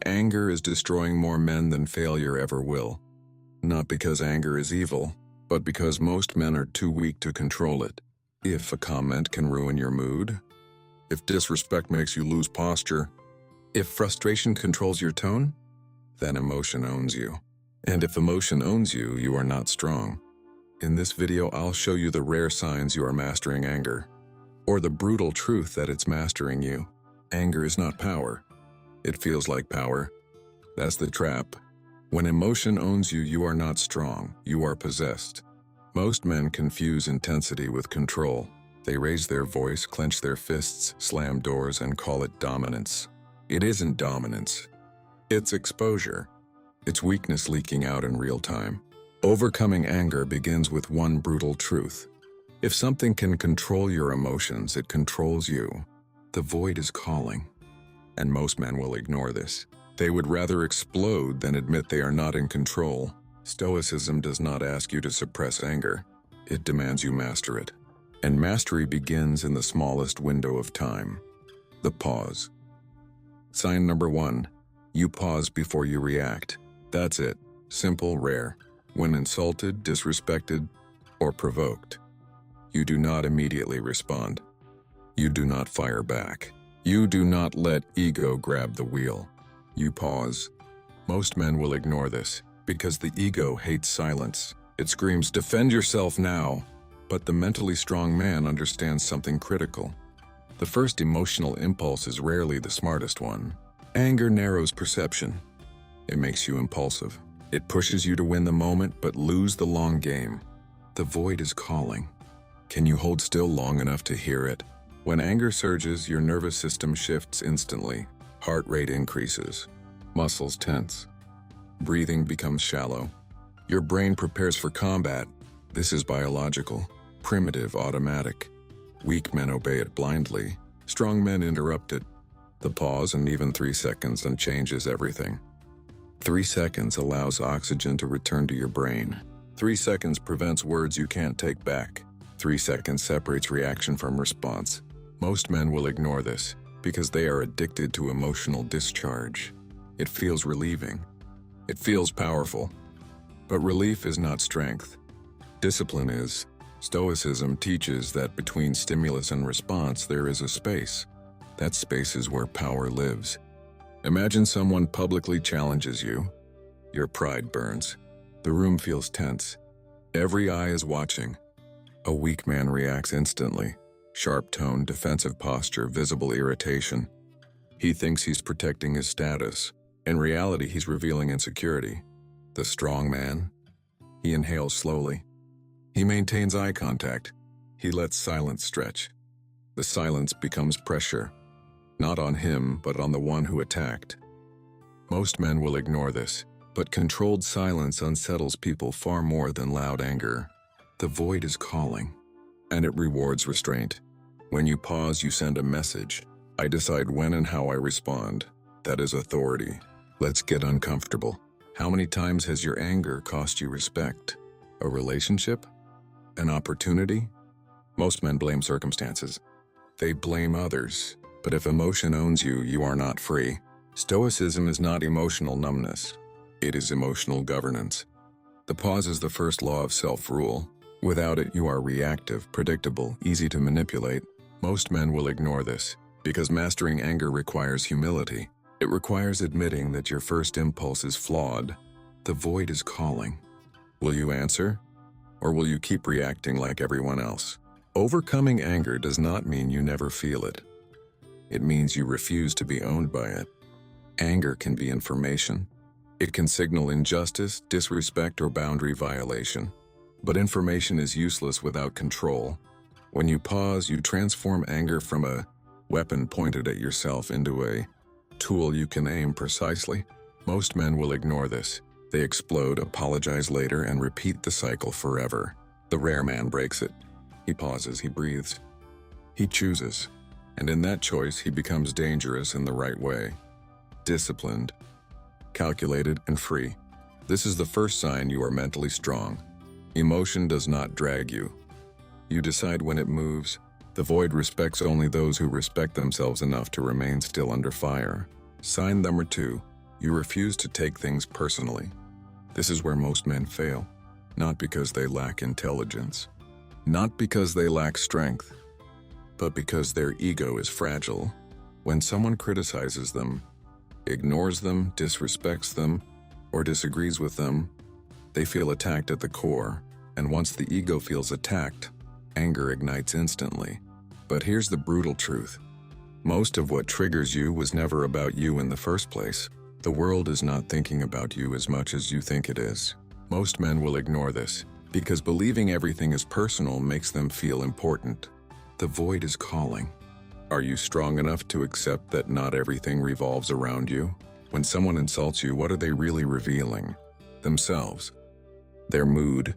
Anger is destroying more men than failure ever will. Not because anger is evil, but because most men are too weak to control it. If a comment can ruin your mood, if disrespect makes you lose posture, if frustration controls your tone, then emotion owns you. And if emotion owns you, you are not strong. In this video, I'll show you the rare signs you are mastering anger, or the brutal truth that it's mastering you. Anger is not power. It feels like power. That's the trap. When emotion owns you, you are not strong. You are possessed. Most men confuse intensity with control. They raise their voice, clench their fists, slam doors, and call it dominance. It isn't dominance. It's exposure. It's weakness leaking out in real time. Overcoming anger begins with one brutal truth. If something can control your emotions, it controls you. The void is calling. And most men will ignore this. They would rather explode than admit they are not in control. Stoicism does not ask you to suppress anger. It demands you master it. And mastery begins in the smallest window of time. The pause. Sign number 1. You pause before you react. That's it. Simple, rare. When insulted, disrespected, or provoked, you do not immediately respond. You do not fire back. You do not let ego grab the wheel. You pause. Most men will ignore this because the ego hates silence. It screams, "Defend yourself now." But the mentally strong man understands something critical. The first emotional impulse is rarely the smartest one. Anger narrows perception. It makes you impulsive. It pushes you to win the moment but lose the long game. The void is calling. Can you hold still long enough to hear it? When anger surges, your nervous system shifts instantly. Heart rate increases. Muscles tense. Breathing becomes shallow. Your brain prepares for combat. This is biological, primitive, automatic. Weak men obey it blindly. Strong men interrupt it. The pause, and even 3 seconds, and changes everything. 3 seconds allows oxygen to return to your brain. 3 seconds prevents words you can't take back. 3 seconds separates reaction from response. Most men will ignore this because they are addicted to emotional discharge. It feels relieving. It feels powerful. But relief is not strength. Discipline is. Stoicism teaches that between stimulus and response there is a space. That space is where power lives. Imagine someone publicly challenges you. Your pride burns. The room feels tense. Every eye is watching. A weak man reacts instantly. Sharp tone, defensive posture, visible irritation. He thinks he's protecting his status. In reality, he's revealing insecurity. The strong man, he inhales slowly. He maintains eye contact. He lets silence stretch. The silence becomes pressure. Not on him, but on the one who attacked. Most men will ignore this, but controlled silence unsettles people far more than loud anger. The void is calling, and it rewards restraint. When you pause, you send a message. I decide when and how I respond. That is authority. Let's get uncomfortable. How many times has your anger cost you respect? A relationship? An opportunity? Most men blame circumstances. They blame others. But if emotion owns you, you are not free. Stoicism is not emotional numbness. It is emotional governance. The pause is the first law of self-rule. Without it, you are reactive, predictable, easy to manipulate. Most men will ignore this, because mastering anger requires humility. It requires admitting that your first impulse is flawed. The void is calling. Will you answer? Or will you keep reacting like everyone else? Overcoming anger does not mean you never feel it. It means you refuse to be owned by it. Anger can be information. It can signal injustice, disrespect, or boundary violation. But information is useless without control. When you pause, you transform anger from a weapon pointed at yourself into a tool you can aim precisely. Most men will ignore this. They explode, apologize later, and repeat the cycle forever. The rare man breaks it. He pauses, he breathes. He chooses. And in that choice, he becomes dangerous in the right way. Disciplined, calculated, and free. This is the first sign you are mentally strong. Emotion does not drag you. You decide when it moves. The void respects only those who respect themselves enough to remain still under fire. Sign number 2. You refuse to take things personally. This is where most men fail, not because they lack intelligence, not because they lack strength, but because their ego is fragile. When someone criticizes them, ignores them, disrespects them, or disagrees with them, they feel attacked at the core, and once the ego feels attacked, anger ignites instantly. But here's the brutal truth. Most of what triggers you was never about you in the first place. The world is not thinking about you as much as you think it is. Most men will ignore this, because believing everything is personal makes them feel important. The void is calling. Are you strong enough to accept that not everything revolves around you? When someone insults you, what are they really revealing? Themselves. Their mood.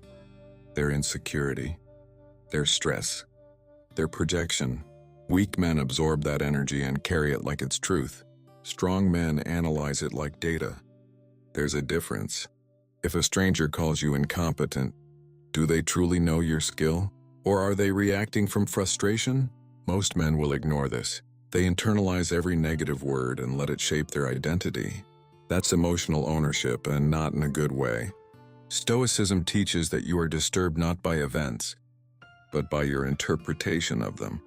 Their insecurity. Their stress. Their projection. Weak men absorb that energy and carry it like it's truth. Strong men analyze it like data. There's a difference. If a stranger calls you incompetent, do they truly know your skill? Or are they reacting from frustration? Most men will ignore this. They internalize every negative word and let it shape their identity. That's emotional ownership, and not in a good way. Stoicism teaches that you are disturbed not by events, but by your interpretation of them.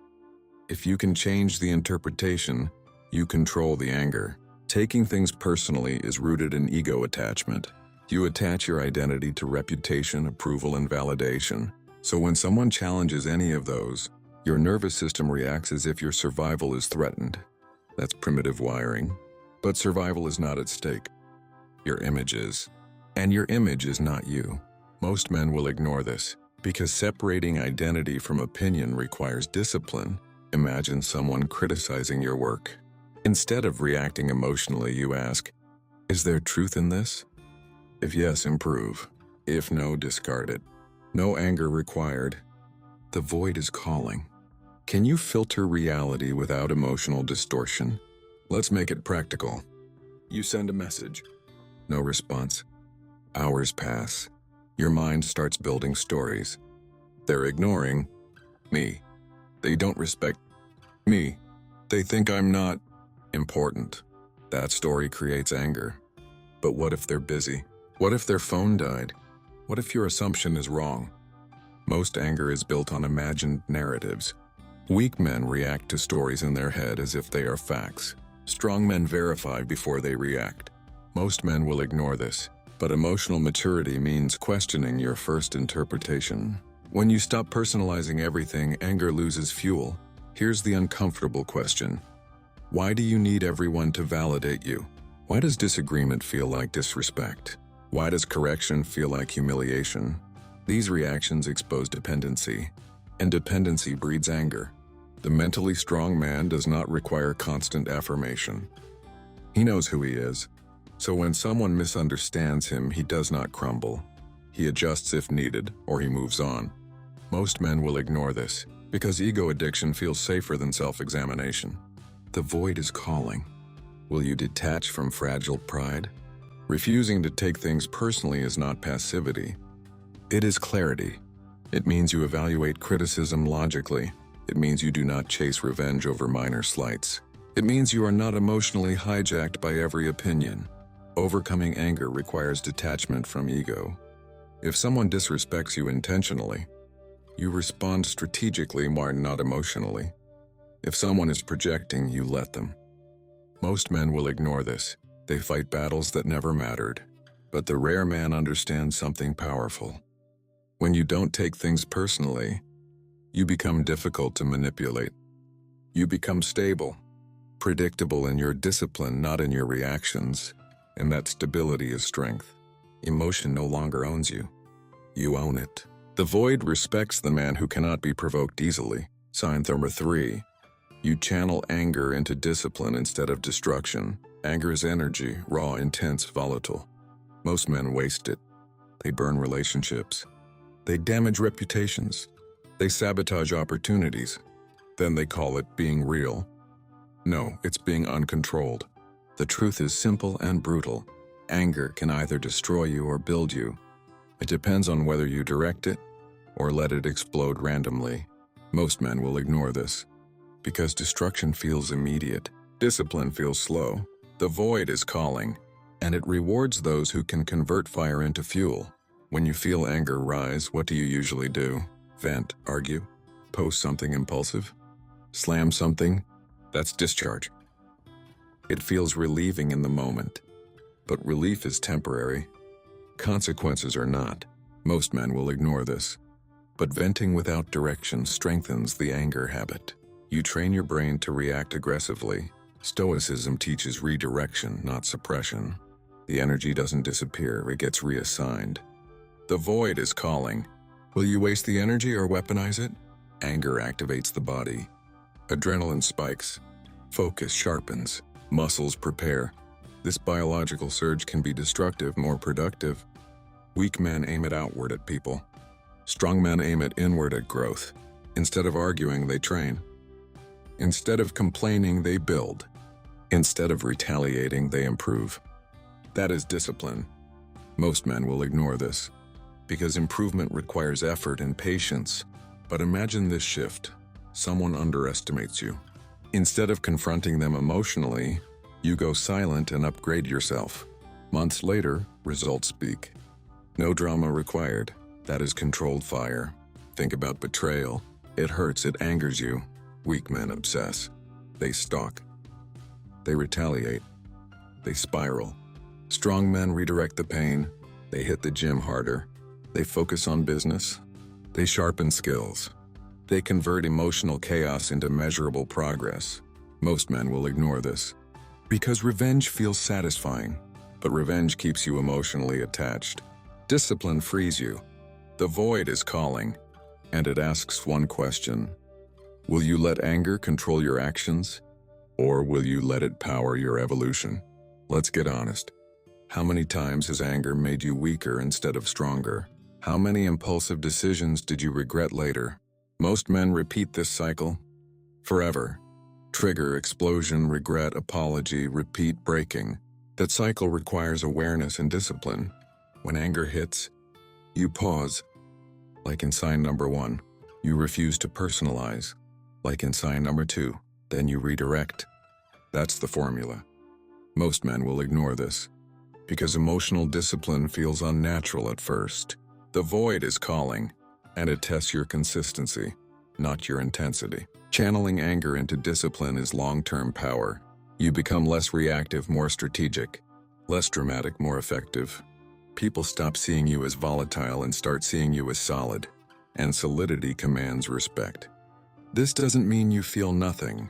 If you can change the interpretation, you control the anger. Taking things personally is rooted in ego attachment. You attach your identity to reputation, approval, and validation. So when someone challenges any of those, your nervous system reacts as if your survival is threatened. That's primitive wiring. But survival is not at stake. Your image is. And your image is not you. Most men will ignore this, because separating identity from opinion requires discipline. Imagine someone criticizing your work. Instead of reacting emotionally, you ask, is there truth in this? If yes, improve. If no, discard it. No anger required. The void is calling. Can you filter reality without emotional distortion? Let's make it practical. You send a message. No response. Hours pass. Your mind starts building stories. They're ignoring me. They don't respect me. They think I'm not important. That story creates anger. But what if they're busy? What if their phone died? What if your assumption is wrong? Most anger is built on imagined narratives. Weak men react to stories in their head as if they are facts. Strong men verify before they react. Most men will ignore this, but emotional maturity means questioning your first interpretation. When you stop personalizing everything, anger loses fuel. Here's the uncomfortable question. Why do you need everyone to validate you? Why does disagreement feel like disrespect? Why does correction feel like humiliation? These reactions expose dependency, and dependency breeds anger. The mentally strong man does not require constant affirmation. He knows who he is, so when someone misunderstands him, he does not crumble. He adjusts if needed, or he moves on. Most men will ignore this, because ego addiction feels safer than self-examination. The void is calling. Will you detach from fragile pride? Refusing to take things personally is not passivity. It is clarity. It means you evaluate criticism logically. It means you do not chase revenge over minor slights. It means you are not emotionally hijacked by every opinion. Overcoming anger requires detachment from ego. If someone disrespects you intentionally, you respond strategically more, not emotionally. If someone is projecting, you let them. Most men will ignore this. They fight battles that never mattered. But the rare man understands something powerful. When you don't take things personally, you become difficult to manipulate. You become stable, predictable in your discipline, not in your reactions. And that stability is strength. Emotion no longer owns you. You own it. The void respects the man who cannot be provoked easily. Sign number 3. You channel anger into discipline instead of destruction. Anger is energy, raw, intense, volatile. Most men waste it. They burn relationships. They damage reputations. They sabotage opportunities. Then they call it being real. No, it's being uncontrolled. The truth is simple and brutal. Anger can either destroy you or build you. It depends on whether you direct it or let it explode randomly. Most men will ignore this, because destruction feels immediate. Discipline feels slow. The void is calling. and it rewards those who can convert fire into fuel. When you feel anger rise, what do you usually do? Vent, argue, post something impulsive, slam something? That's discharge. It feels relieving in the moment, but relief is temporary. Consequences are not. Most men will ignore this. But venting without direction strengthens the anger habit. You train your brain to react aggressively. Stoicism teaches redirection, not suppression. The energy doesn't disappear, it gets reassigned. The void is calling. Will you waste the energy or weaponize it? Anger activates the body. Adrenaline spikes. Focus sharpens. Muscles prepare. This biological surge can be destructive, more productive. Weak men aim it outward at people. Strong men aim it inward at growth. Instead of arguing, they train. Instead of complaining, they build. Instead of retaliating, they improve. That is discipline. Most men will ignore this, because improvement requires effort and patience. But imagine this shift. Someone underestimates you. Instead of confronting them emotionally, you go silent and upgrade yourself. Months later, results speak. No drama required. That is controlled fire. Think about betrayal. It hurts, it angers you. Weak men obsess. They stalk. They retaliate. They spiral. Strong men redirect the pain. They hit the gym harder. They focus on business. They sharpen skills. They convert emotional chaos into measurable progress. Most men will ignore this, because revenge feels satisfying, but revenge keeps you emotionally attached. Discipline frees you. The void is calling, and it asks one question. Will you let anger control your actions, or will you let it power your evolution? Let's get honest. How many times has anger made you weaker instead of stronger? How many impulsive decisions did you regret later? Most men repeat this cycle forever. Trigger, explosion, regret, apology, repeat, breaking. That cycle requires awareness and discipline. When anger hits, you pause. Like in sign number 1, you refuse to personalize. Like in sign number 2, then you redirect. That's the formula. Most men will ignore this, because emotional discipline feels unnatural at first. The void is calling, and it tests your consistency, not your intensity. Channeling anger into discipline is long-term power. You become less reactive, more strategic, less dramatic, more effective. People stop seeing you as volatile and start seeing you as solid, and solidity commands respect. This doesn't mean you feel nothing.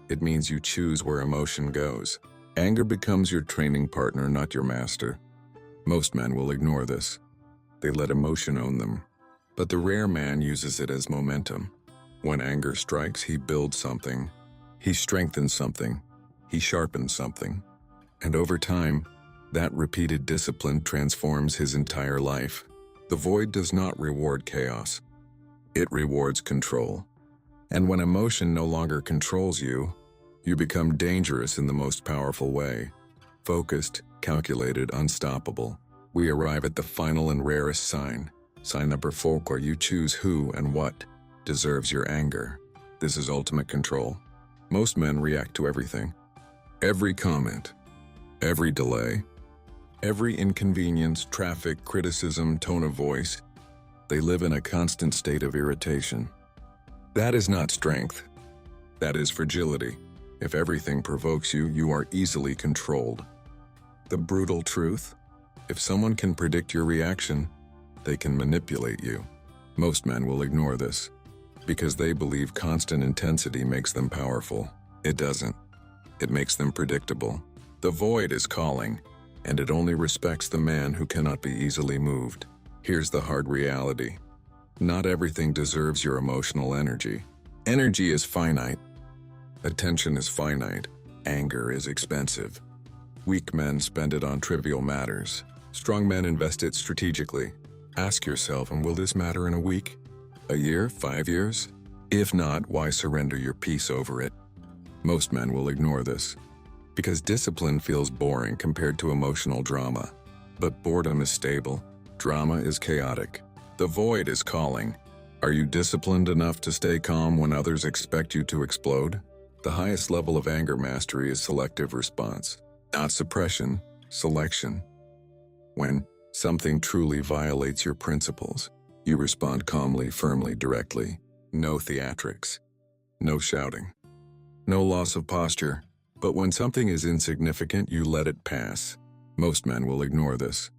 It means you choose where emotion goes. Anger becomes your training partner, not your master. Most men will ignore this. They let emotion own them. But the rare man uses it as momentum. When anger strikes, he builds something. He strengthens something. He sharpens something. And over time, that repeated discipline transforms his entire life. The void does not reward chaos. It rewards control. And when emotion no longer controls you, you become dangerous in the most powerful way. Focused, calculated, unstoppable. We arrive at the final and rarest sign. Sign number 4, where you choose who and what deserves your anger. This is ultimate control. Most men react to everything. Every comment, every delay, every inconvenience, traffic, criticism, tone of voice. They live in a constant state of irritation. That is not strength. That is fragility. If everything provokes you, you are easily controlled. The brutal truth: if someone can predict your reaction, they can manipulate you. Most men will ignore this, because they believe constant intensity makes them powerful. It doesn't. It makes them predictable. The void is calling, and it only respects the man who cannot be easily moved. Here's the hard reality. Not everything deserves your emotional energy. Energy is finite. Attention is finite. Anger is expensive. Weak men spend it on trivial matters. Strong men invest it strategically. Ask yourself, and will this matter in a week? A year? 5 years? If not, why surrender your peace over it? Most men will ignore this, because discipline feels boring compared to emotional drama. But boredom is stable. Drama is chaotic. The void is calling. Are you disciplined enough to stay calm when others expect you to explode? The highest level of anger mastery is selective response. Not suppression, Selection. When something truly violates your principles, you respond calmly, firmly, directly. No theatrics. No shouting. No loss of posture. But when something is insignificant, you let it pass. Most men will ignore this.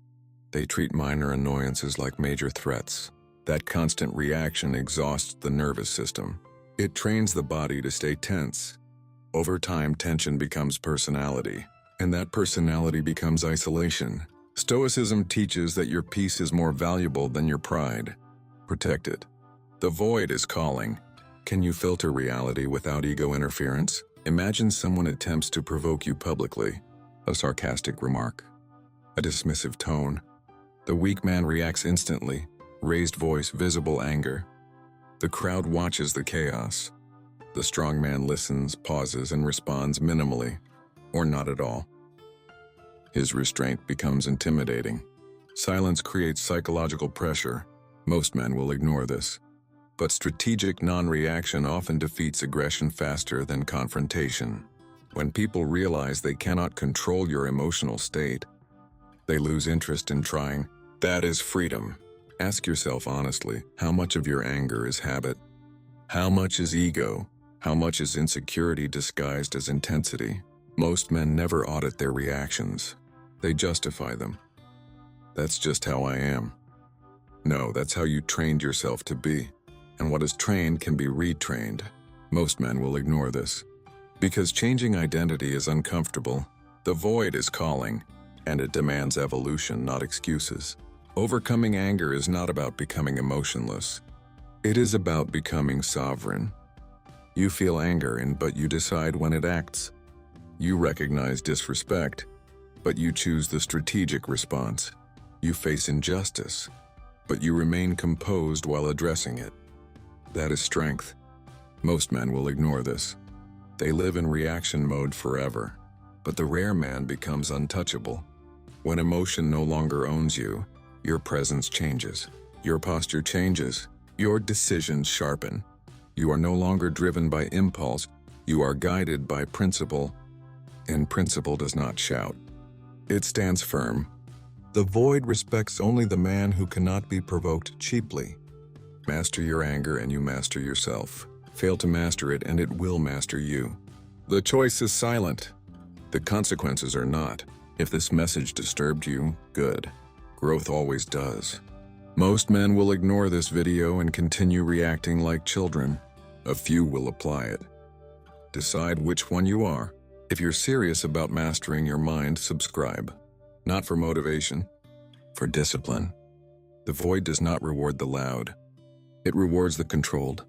They treat minor annoyances like major threats. That constant reaction exhausts the nervous system. It trains the body to stay tense. Over time, tension becomes personality, and that personality becomes isolation. Stoicism teaches that your peace is more valuable than your pride. Protect it. The void is calling. Can you filter reality without ego interference? Imagine someone attempts to provoke you publicly. A sarcastic remark. A dismissive tone. The weak man reacts instantly. Raised voice, visible anger. The crowd watches the chaos. The strong man listens, pauses, and responds minimally, or not at all. His restraint becomes intimidating. Silence creates psychological pressure. Most men will ignore this. But strategic non-reaction often defeats aggression faster than confrontation. When people realize they cannot control your emotional state, they lose interest in trying. That is freedom. Ask yourself honestly, how much of your anger is habit? How much is ego? How much is insecurity disguised as intensity? Most men never audit their reactions. They justify them. That's just how I am. No, that's how you trained yourself to be. And what is trained can be retrained. Most men will ignore this. Because changing identity is uncomfortable, the void is calling, and it demands evolution, not excuses. Overcoming anger is not about becoming emotionless. It is about becoming sovereign. You feel anger, but you decide when it acts. You recognize disrespect, but you choose the strategic response. You face injustice, but you remain composed while addressing it. That is strength. Most men will ignore this. They live in reaction mode forever, but the rare man becomes untouchable. When emotion no longer owns you, your presence changes. Your posture changes. Your decisions sharpen. You are no longer driven by impulse. You are guided by principle. And principle does not shout. It stands firm. The void respects only the man who cannot be provoked cheaply. Master your anger and you master yourself. Fail to master it and it will master you. The choice is silent. The consequences are not. If this message disturbed you, good. Growth always does. Most men will ignore this video and continue reacting like children. A few will apply it. Decide which one you are. If you're serious about mastering your mind, subscribe. Not for motivation, for discipline. The void does not reward the loud. It rewards the controlled.